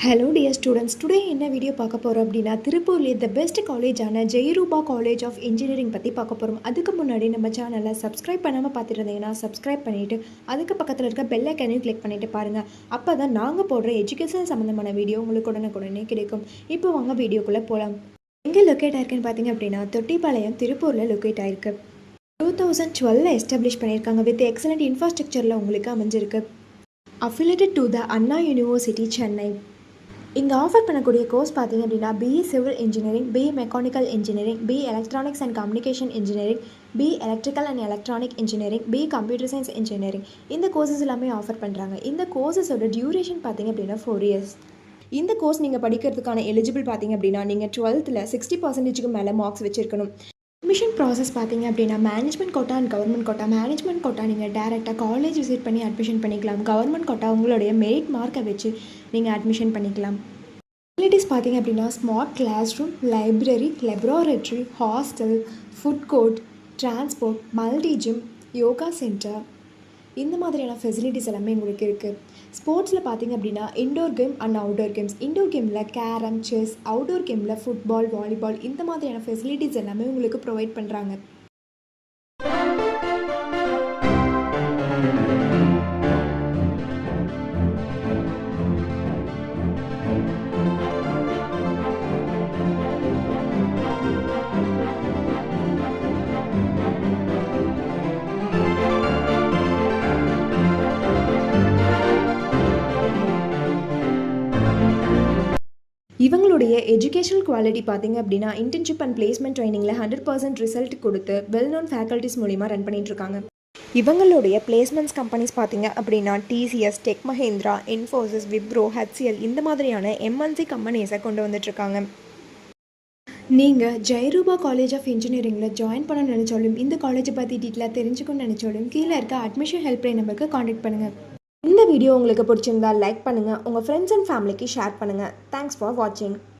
Hello dear students, today என்ன video பார்க்க போகிறோம் அப்படின்னா, திருப்பூர்லேயே த பெஸ்ட் காலேஜான ஜெயரூபா காலேஜ் ஆஃப் இன்ஜினியரிங் பற்றி பார்க்க போகிறோம். அதுக்கு முன்னாடி நம்ம சேனலை சப்ஸ்கிரைப் பண்ணாமல் பார்த்துட்டு இருந்தீங்கன்னா சப்ஸ்கிரைப் பண்ணிவிட்டு அதுக்கு பக்கத்தில் இருக்க பெல் ஐக்கனையும் கிளிக் பண்ணிவிட்டு பாருங்கள். அப்போ தான் நாங்கள் போடுற எஜுகேஷன் சம்மந்தமான வீடியோ உங்களுக்கு உடனே கிடைக்கும். இப்போ வாங்க வீடியோக்குள்ளே போகலாம். எங்கே லொக்கேட் ஆயிருக்குன்னு பார்த்தீங்க அப்படின்னா, தொட்டிப்பாளையம் திருப்பூரில் லொக்கேட் ஆயிருக்கு. 2012 எஸ்டாப்ளிஷ் பண்ணியிருக்காங்க. வித் எக்ஸலண்ட் இன்ஃப்ராஸ்ட்ரக்சரில் உங்களுக்கு அமைஞ்சிருக்கு. Affiliated to the Anna university, Chennai. இங்கே ஆஃபர் பண்ணக்கூடிய கோர்ஸ் பார்த்தீங்க அப்படின்னா, BE civil engineering, BE mechanical engineering, BE electronics and communication engineering, BE electrical and electronic engineering, BE computer science engineering. இந்த கோர்சஸ் எல்லாமே ஆஃபர் பண்ணுறாங்க. இந்த கோர்சஸோட டியூரேஷன் பார்த்தீங்க அப்படின்னா 4 years. இந்த கோர்ஸ் நீங்கள் படிக்கிறதுக்கான எலிஜிபிள் பார்த்தீங்க அப்படின்னா, நீங்கள் 12th 60% மேலே மார்க்ஸ் வச்சுருக்கணும். அட்மிஷன் ப்ராசஸ் பார்த்தீங்க அப்படின்னா, management quota and government quota. Management quota நீங்கள் டேரெக்டாக காலேஜ் விசிட் பண்ணி அட்மிஷன் பண்ணிக்கலாம். கவர்மெண்ட் கோட்டா உங்களுடைய மெரிட் மார்க்கை வச்சு நீங்கள் அட்மிஷன் பண்ணிக்கலாம். ஃபெசிலிட்டிஸ் பார்த்தீங்க அப்படின்னா, smart class room, library, laboratory, hostel, food court, transport, multi gym, yoga centre, இந்த மாதிரியான ஃபெசிலிட்டிஸ் எல்லாமே உங்களுக்கு இருக்குது. ஸ்போர்ட்ஸில் பார்த்தீங்க அப்படின்னா, indoor game and outdoor games. Indoor கேமில் கேரம், செஸ், அவுட்டோர் கேமில் ஃபுட்பால், வாலிபால், இந்த மாதிரியான ஃபெசிலிட்டிஸ் எல்லாமே உங்களுக்கு ப்ரொவைட் பண்ணுறாங்க. இவங்களுடைய எஜுகேஷனல் குவாலிட்டி பார்த்தீங்க அப்படின்னா, இன்டர்ன்ஷிப் அண்ட் பிளேஸ்மெண்ட் ட்ரைனிங்கில் 100% ரிசல்ட் கொடுத்து வெல் நோன் ஃபேக்கல்ட்டிஸ் மூலிமா ரன் பண்ணிகிட்ருக்காங்க. இவங்களுடைய பிளேஸ்மெண்ட்ஸ் கம்பெனிஸ் பார்த்தீங்க அப்படின்னா, TCS, tech Mahindra, Infosys, Wipro, HCL, இந்த மாதிரியான எம்என்சி கம்பெனிஸை கொண்டு வந்துட்டுருக்காங்க. நீங்கள் ஜெயரூபா காலேஜ் ஆஃப் இன்ஜினியரிங்கில் ஜாயின் பண்ண நினச்சாலும், இந்த காலேஜை பற்றி டீட்டெயிலாக தெரிஞ்சுக்கணும்னு நினச்சாலும், கீழே இருக்க அட்மிஷன் ஹெல்ப்லைன் நம்பருக்கு காண்டாக்ட் பண்ணுங்கள். இந்த வீடியோ உங்களுக்கு பிடிச்சிருந்தால் லைக் பண்ணுங்கள், உங்கள் ஃப்ரெண்ட்ஸ் அண்ட் ஃபேமிலிக்கு ஷேர் பண்ணுங்கள். தேங்க்ஸ் ஃபார் வாட்சிங்.